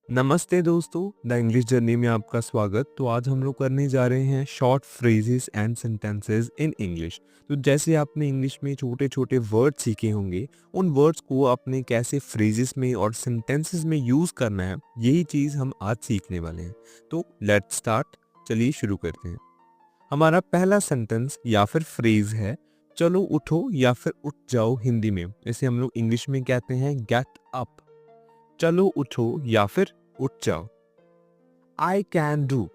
नमस्ते दोस्तों, the English journey में आपका स्वागत। तो आज हम लोग करने जा रहे हैं short phrases and sentences in English. तो जैसे आपने इंग्लिश में छोटे छोटे वर्ड सीखे होंगे, उन वर्ड्स को आपने कैसे फ्रेजेस में और सेंटेंसेस में यूज़ करना है, यही चीज़ हम आज सीखने वाले हैं। तो लेट्स स्टार्ट, चलिए शुरू करते हैं। हमारा पहला सेंटेंस या फिर फ्रेज है, चलो उठो या फिर उठ जाओ हिंदी में। इसे हम लोग इंग्लिश में कहते हैं गेट अप। चलो उठो या फिर उठ जाओ। आई कैन डू,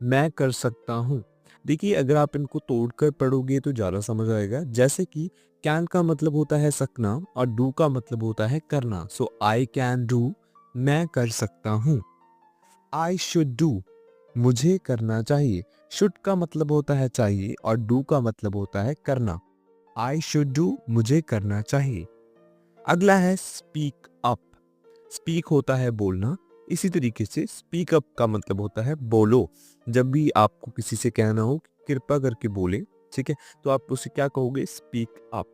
मैं कर सकता हूँ। देखिए, अगर आप इनको तोड़कर पढ़ोगे तो ज़्यादा समझ आएगा। जैसे कि कैन का मतलब होता है सकना और डू का मतलब होता है करना। सो आई कैन डू, मैं कर सकता हूँ। आई शुड डू, मुझे करना चाहिए। शुड का मतलब होता है चाहिए और डू का मतलब होता है करना। आई शुड डू, मुझे करना चाहिए। अगला है स्पीक अप। स्पीक होता है बोलना, इसी तरीके से स्पीक अप का मतलब होता है बोलो। जब भी आपको किसी से कहना हो कि कृपया करके बोले, ठीक है, तो आप उसे क्या कहोगे? Speak up.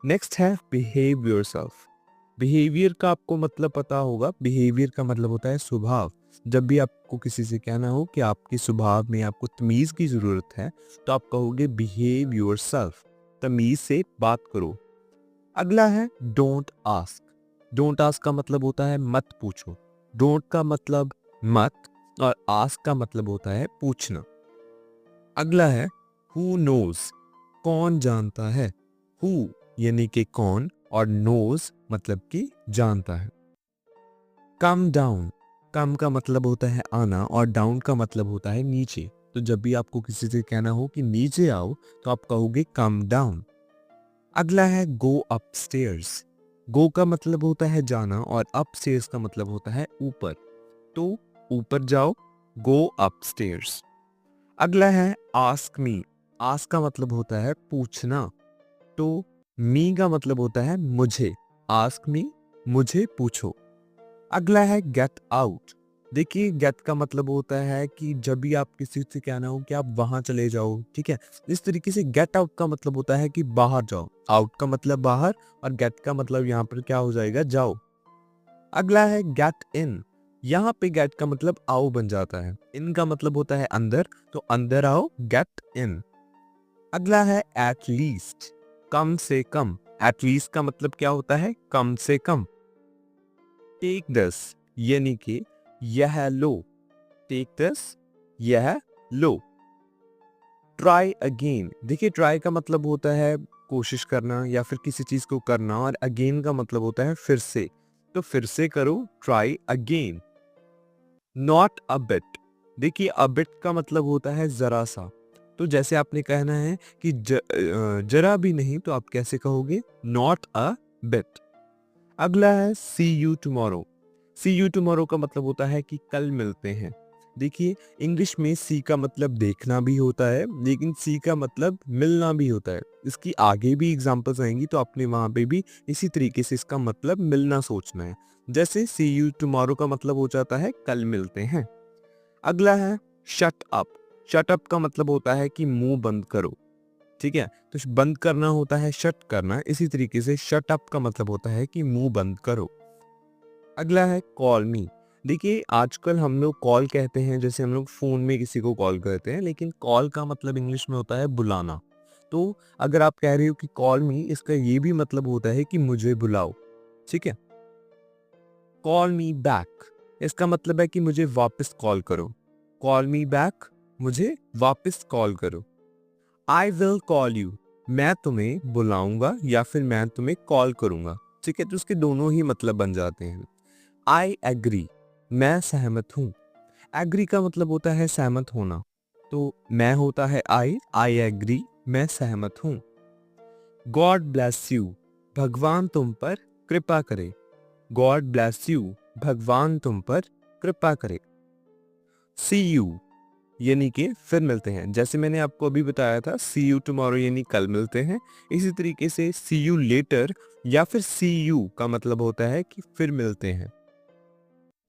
नेक्स्ट है बिहेव योरसेल्फ। बिहेवियर का आपको मतलब पता होगा। बिहेवियर का मतलब होता है स्वभाव। जब भी आपको किसी से कहना हो कि आपके स्वभाव में आपको तमीज की जरूरत है, तो आप कहोगे बिहेव योरसेल्फ, तमीज से बात करो। अगला है डोंट आस्क। डोंट आस्क का मतलब होता है मत पूछो। डोंट का मतलब मत और आस्क का मतलब होता है पूछना। अगला है हु नोज, कौन जानता है। हु यानी कि कौन और नोज मतलब कि जानता है। कम डाउन, कम का मतलब होता है आना और डाउन का मतलब होता है नीचे। तो जब भी आपको किसी से कहना हो कि नीचे आओ, तो आप कहोगे कम डाउन। अगला है गो अपस्टेयर्स। गो का मतलब होता है जाना और अपस्टेयर्स का मतलब होता है ऊपर। तो ऊपर जाओ, गो अपस्टेयर्स। अगला है आस्क मी। आस्क का मतलब होता है पूछना। तो मी का मतलब होता है मुझे। आस्क मी, मुझे पूछो। अगला है गेट आउट। देखिए, गेट का मतलब होता है कि जब भी आप किसी से कहना हो कि आप वहां चले जाओ, ठीक है, इस तरीके से गेट आउट का मतलब होता है कि बाहर जाओ। आउट का मतलब बाहर और गेट का मतलब यहाँ पर क्या हो जाएगा? जाओ। अगला है गेट इन। यहाँ पे गेट का मतलब आओ बन जाता है। इन का मतलब होता है अंदर, तो अंदर आओ, गेट इन। अगला है एट लीस्ट, कम से कम। एट लीस्ट का मतलब क्या होता है? कम से कम। टेक दस यानी कि यह लो। टेक दस, यह लो। Try again. देखिए, ट्राई का मतलब होता है कोशिश करना या फिर किसी चीज को करना और अगेन का मतलब होता है फिर से। तो फिर से करो, try again. Not a bit. देखिए, अ बिट का मतलब होता है जरा सा। तो जैसे आपने कहना है कि जरा भी नहीं, तो आप कैसे कहोगे? Not a bit. अगला है see you tomorrow. See you tomorrow का मतलब होता है कि कल मिलते हैं। देखिए, इंग्लिश में सी का मतलब देखना भी होता है, लेकिन सी का मतलब मिलना भी होता है। इसकी आगे भी एग्जांपल्स आएंगी, तो आपने वहां पे भी इसी तरीके से इसका मतलब मिलना सोचना है। जैसे सी यू टुमारो का मतलब हो जाता है कल मिलते हैं। अगला है शट अप। शट अप का मतलब होता है कि मुंह बंद करो, ठीक है, तो बंद करना होता है शट करना। इसी तरीके से शट अप का मतलब होता है कि मुंह बंद करो। अगला है कॉल मी। देखिए, आजकल हम लोग कॉल कहते हैं, जैसे हम लोग फोन में किसी को कॉल करते हैं, लेकिन कॉल का मतलब इंग्लिश में होता है बुलाना। तो अगर आप कह रहे हो कि कॉल मी, इसका ये भी मतलब होता है कि मुझे बुलाओ, ठीक है। कॉल मी बैक, इसका मतलब है कि मुझे वापस कॉल करो। कॉल मी बैक, मुझे वापस कॉल करो। आई विल कॉल यू, मैं तुम्हें बुलाऊंगा या फिर मैं तुम्हें कॉल करूंगा, ठीक है, तो उसके दोनों ही मतलब बन जाते हैं। आई एग्री, मैं सहमत हूं। एग्री का मतलब होता है सहमत होना। तो मैं होता है आई एग्री, मैं सहमत हूं। गॉड ब्लेस यू, भगवान तुम पर कृपा करे। गॉड ब्लेस यू, भगवान तुम पर कृपा करे। सी यू यानी कि फिर मिलते हैं। जैसे मैंने आपको अभी बताया था, सी यू टुमारो यानी कल मिलते हैं। इसी तरीके से सी यू लेटर या फिर सी यू का मतलब होता है कि फिर मिलते हैं।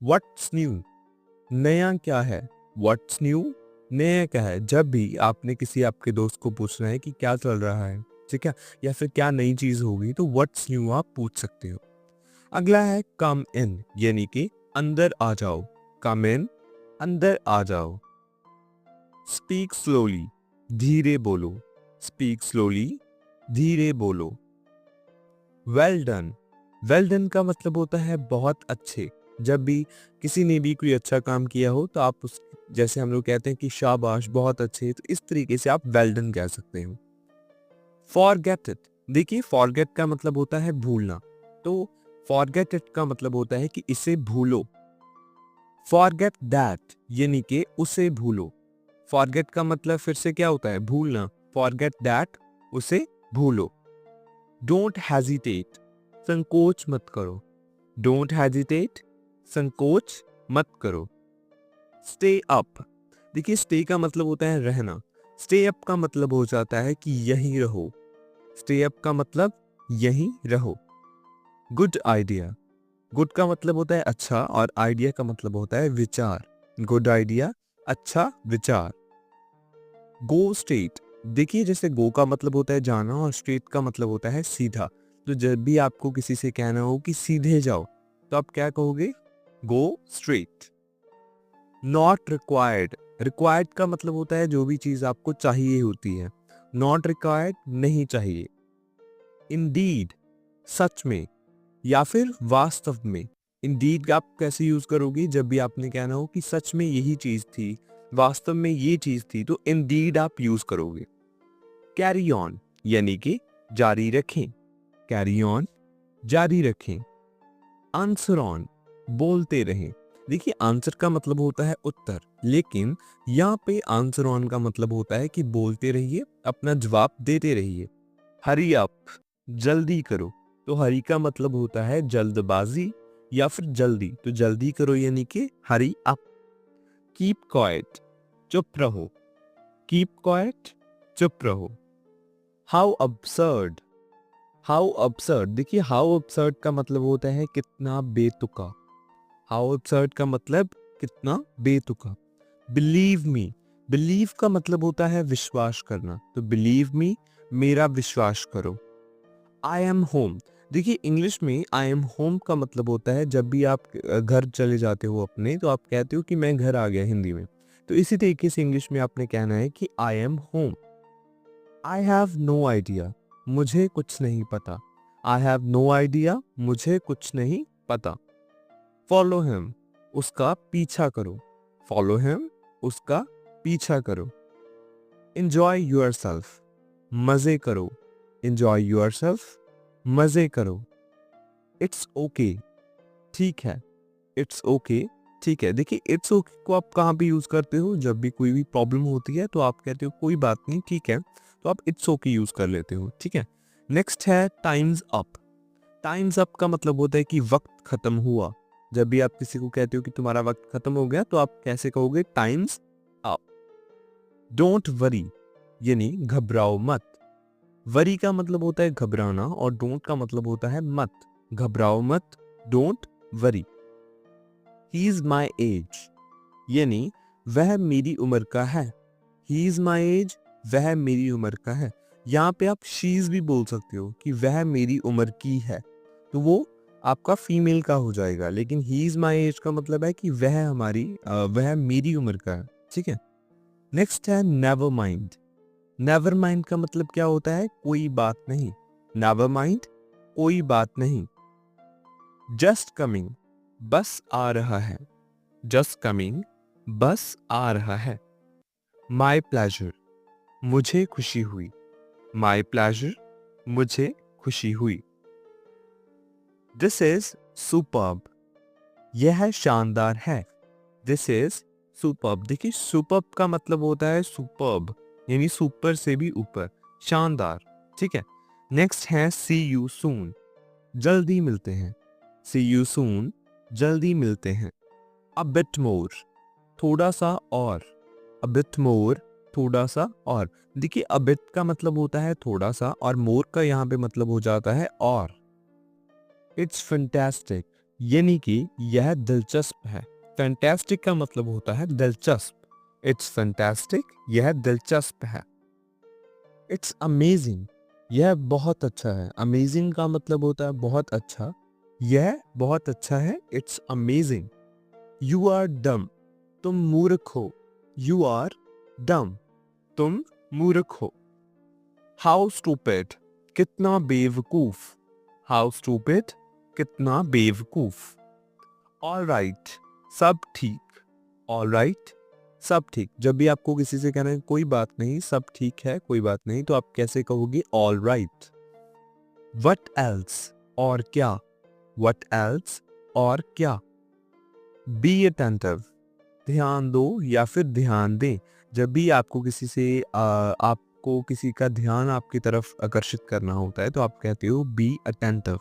व्हाट्स न्यू, नया क्या है। व्हाट्स न्यू, नया क्या है। जब भी आपने किसी आपके दोस्त को पूछना है कि क्या चल रहा है, ठीक है, या फिर क्या नई चीज होगी, तो व्हाट्स न्यू आप पूछ सकते हो। अगला है कम इन यानी कि अंदर आ जाओ, कम इन, अंदर आ जाओ। स्पीक स्लोली, धीरे बोलो, स्पीक स्लोली, धीरे बोलो। वेल डन, वेल डन का मतलब होता है बहुत अच्छे। जब भी किसी ने भी कोई अच्छा काम किया हो तो आप उस, जैसे हम लोग कहते हैं कि शाबाश बहुत अच्छे, तो इस तरीके से आप वेल डन कह सकते हो। फॉरगेट इट, देखिए फॉरगेट का मतलब होता है भूलना, तो फॉरगेट इट का मतलब होता है कि इसे भूलो। फॉरगेट दैट यानी कि उसे भूलो। फॉरगेट का मतलब फिर से क्या होता है, भूलना। फॉरगेट दैट, उसे भूलो। डोंट हेजिटेट, संकोच मत करो। डोंट हेजिटेट, संकोच मत करो। स्टे अप, देखिए स्टे का मतलब होता है रहना। स्टे अप का मतलब हो जाता है कि यहीं रहो। स्टे अप का मतलब यहीं रहो। गुड आइडिया, गुड का मतलब होता है अच्छा और आइडिया का मतलब होता है विचार। गुड आइडिया, अच्छा विचार। गो स्ट्रेट, देखिए जैसे गो का मतलब होता है जाना और स्ट्रेट का मतलब होता है सीधा। तो जब भी आपको किसी से कहना हो कि सीधे जाओ तो आप क्या कहोगे, go straight. Not required, required का मतलब होता है जो भी चीज आपको चाहिए होती है। नॉट रिक्वायर्ड, नहीं चाहिए। इंडीड, सच में या फिर वास्तव में। इंडीड आप कैसे यूज करोगे, जब भी आपने कहना हो कि सच में यही चीज थी, वास्तव में ये चीज थी, तो इंडीड आप यूज करोगे। कैरी ऑन यानी कि जारी रखें। कैरी ऑन, जारी रखें। आंसर ऑन, बोलते रहें। देखिए आंसर का मतलब होता है उत्तर, लेकिन यहाँ पे आंसर ऑन का मतलब होता है कि बोलते रहिए, अपना जवाब देते रहिए। हरी अप, जल्दी करो। तो हरी का मतलब होता है जल्दबाजी या फिर जल्दी, तो जल्दी करो यानी कि हरी अप। कीप क्वाइट, चुप रहो। कीप क्वाइट, चुप रहो। हाउ अब्सर्ड, हाउ अब्सर्ड, देखिए हाउ अब्सर्ड का मतलब होता है कितना बेतुका। हाउ अब्सर्ड का मतलब कितना बेतुका। बिलीव मी, बिलीव का मतलब होता है विश्वास करना, तो बिलीव मी, मेरा विश्वास करो। आई एम होम, देखिए इंग्लिश में आई एम होम का मतलब होता है जब भी आप घर चले जाते हो अपने, तो आप कहते हो कि मैं घर आ गया हिंदी में। तो इसी तरीके से इंग्लिश में आपने कहना है कि I am home. I have no idea, मुझे कुछ नहीं पता। आई हैव नो आइडिया, मुझे कुछ नहीं पता। फॉलो हिम, उसका पीछा करो। फॉलो हिम, उसका पीछा करो। इंजॉय योर सेल्फ, मजे करो। इंजॉय योर सेल्फ, मजे करो। इट्स ओके, ठीक है। इट्स ओके, ठीक है। देखिए इट्स ओके को आप कहाँ पे यूज करते हो, जब भी कोई भी प्रॉब्लम होती है तो आप कहते हो कोई बात नहीं, ठीक है, तो आप इट्स ओके यूज कर लेते हो, ठीक है। नेक्स्ट है टाइम्स अप। टाइम्स अप का मतलब होता है कि वक्त खत्म हुआ। जब भी आप किसी को कहते हो कि तुम्हारा वक्त खत्म हो गया तो आप कैसे कहोगे, टाइम्स अप। डोंट वरी यानी घबराओ मत। वरी का मतलब होता है घबराना और डोंट का मतलब होता है मत। घबराओ मत, don't worry. He is my age यानी वह मेरी उम्र का है। ही इज माई एज, वह मेरी उम्र का है। यहाँ पे आप शीज भी बोल सकते हो कि वह मेरी उम्र की है, तो वो आपका फीमेल का हो जाएगा। लेकिन ही इज माई एज का मतलब है कि वह मेरी उम्र का है, ठीक है। नेक्स्ट है नेवर माइंड। नेवर माइंड का मतलब क्या होता है, कोई बात नहीं। नेवर माइंड, कोई बात नहीं। जस्ट कमिंग, बस आ रहा है। जस्ट कमिंग, बस आ रहा है। माई प्लेजर, मुझे खुशी हुई। माई प्लेजर, मुझे खुशी हुई। दिस इज सुपर्ब, यह शानदार है। दिस इज सुपर्ब, देखिए सुपर्ब का मतलब होता है सुपर्ब यानी सुपर से भी ऊपर, शानदार, ठीक है। नेक्स्ट है सी यू सून, जल्दी मिलते हैं। सी यू सून, जल्दी मिलते हैं। अ बिट मोर, थोड़ा सा और। अ बिट मोर, थोड़ा सा और। देखिए अ बिट का मतलब होता है थोड़ा सा और मोर का यहाँ पे मतलब हो जाता है और। इट्स फैंटास्टिक यानी कि यह दिलचस्प है। फैंटास्टिक का मतलब होता है दिलचस्प। इट्स फैंटास्टिक, यह दिलचस्प है। इट्स अमेजिंग, यह बहुत अच्छा है। अमेजिंग का मतलब होता है बहुत अच्छा, यह बहुत अच्छा है। It's amazing. You are dumb, तुम मूर्ख हो। यू आर डम, तुम मूर्ख हो। हाउ स्टूपिड, कितना बेवकूफ। हाउ स्टूपिड, कितना बेवकूफ। ऑल राइट, सब ठीक। ऑल राइट, सब ठीक। जब भी आपको किसी से कहना है कोई बात नहीं, सब ठीक है, कोई बात नहीं, तो आप कैसे कहोगे? All right. वट एल्स, और क्या। वट एल्स, और क्या। बी अटेंटिव, ध्यान दो या फिर ध्यान दें। जब भी आपको किसी से आपको किसी का ध्यान आपकी तरफ आकर्षित करना होता है तो आप कहते हो बी अटेंटिव।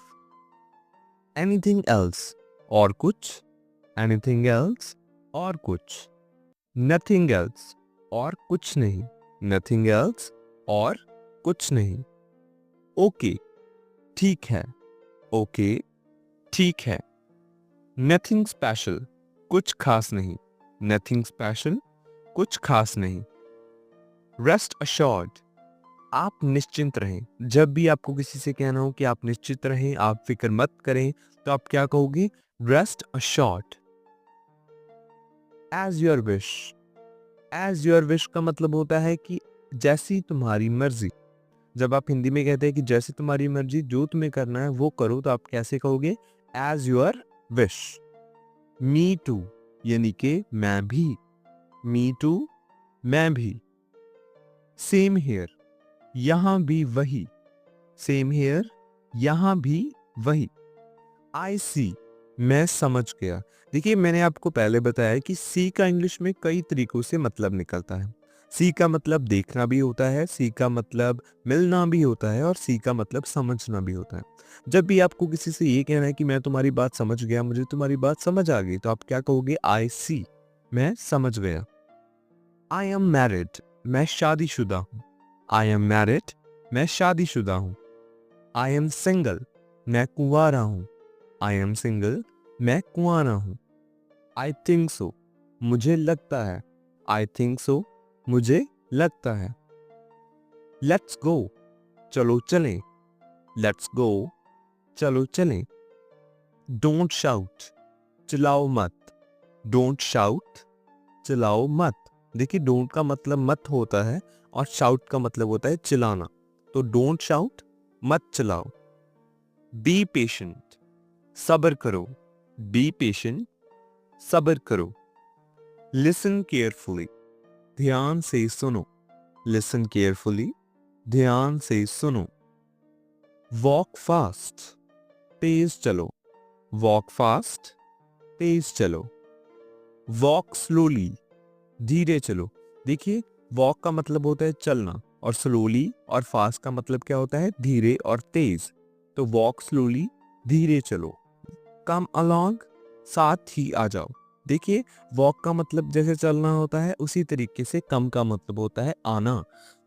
एनीथिंग एल्स, और कुछ। एनीथिंग एल्स, और कुछ। नथिंग एल्स, और कुछ नहीं। नथिंग एल्स, और कुछ नहीं। ओके, ठीक है। ओके, ठीक है। नथिंग स्पेशल, कुछ खास नहीं। नथिंग स्पेशल, कुछ खास नहीं। रेस्ट अश्योर्ड, आप निश्चिंत रहें। जब भी आपको किसी से कहना हो कि आप निश्चित रहें, आप फिक्र मत करें, तो आप क्या कहोगे? Rest assured. As your wish, as your wish का मतलब होता है कि जैसी तुम्हारी मर्जी। जब आप हिंदी में कहते हैं कि जैसी तुम्हारी मर्जी, जो तुम्हें करना है वो करो, तो आप कैसे कहोगे? As your wish. Me too, यानी कि मैं भी। मी टू, मैं भी। सेम हियर, यहां भी वही। सेम हियर, यहां भी वही। आई सी, मैं समझ गया। देखिए, मैंने आपको पहले बताया कि सी का इंग्लिश में कई तरीकों से मतलब निकलता है। सी का मतलब देखना भी होता है, सी का मतलब मिलना भी होता है, और सी का मतलब समझना भी होता है। जब भी आपको किसी से ये कहना है कि मैं तुम्हारी बात समझ गया, मुझे तुम्हारी बात समझ आ गई, तो आप क्या कहोगे? आई सी, मैं समझ गया। आई एम मैरिड, मैं शादीशुदा हूँ। आई एम मैरिड, मैं शादीशुदा हूँ। आई एम सिंगल, मैं कुंवारा हूँ। आई एम सिंगल, मैं कुंवारा हूँ। आई थिंक सो, मुझे लगता है। आई थिंक सो, मुझे लगता है। लेट्स गो, चलो चलें। लेट्स गो, चलो चलें। डोंट शाउट, चिल्लाओ मत। डोंट शाउट, चिल्लाओ मत। देखिए, डोंट का मतलब मत होता है और शाउट का मतलब होता है चिल्लाना। तो डोंट शाउट, मत चिल्लाओ। बी पेशेंट, सब्र करो। बी पेशेंट, सब्र करो। लिसन केयरफुली, ध्यान से सुनो। लिसन केयरफुली, ध्यान से सुनो। वॉक फास्ट, तेज चलो। वॉक फास्ट, तेज चलो। वॉक स्लोली, धीरे चलो। देखिए, वॉक का मतलब होता है चलना, और स्लोली और फास्ट का मतलब क्या होता है? धीरे और तेज। तो वॉक स्लोली, धीरे चलो। कम अलोंग, साथ ही आ जाओ। देखिए, वॉक का मतलब जैसे चलना होता है, उसी तरीके से कम का मतलब होता है आना।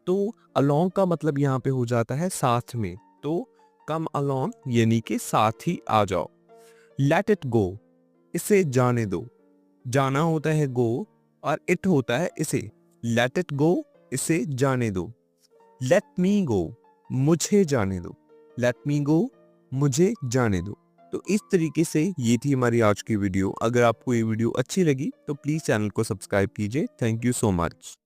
तो अलोंग का मतलब यहाँ पे हो जाता है साथ में। तो कम अलोंग यानी कि साथ ही आ जाओ। लेट इट गो, इसे जाने दो। जाना होता है गो, और इट होता है इसे। लेट इट गो, इसे जाने दो। लेट मी गो, मुझे जाने दो। लेट मी गो, मुझे जाने दो। तो इस तरीके से ये थी हमारी आज की वीडियो। अगर आपको ये वीडियो अच्छी लगी तो प्लीज चैनल को सब्सक्राइब कीजिए। Thank you so much.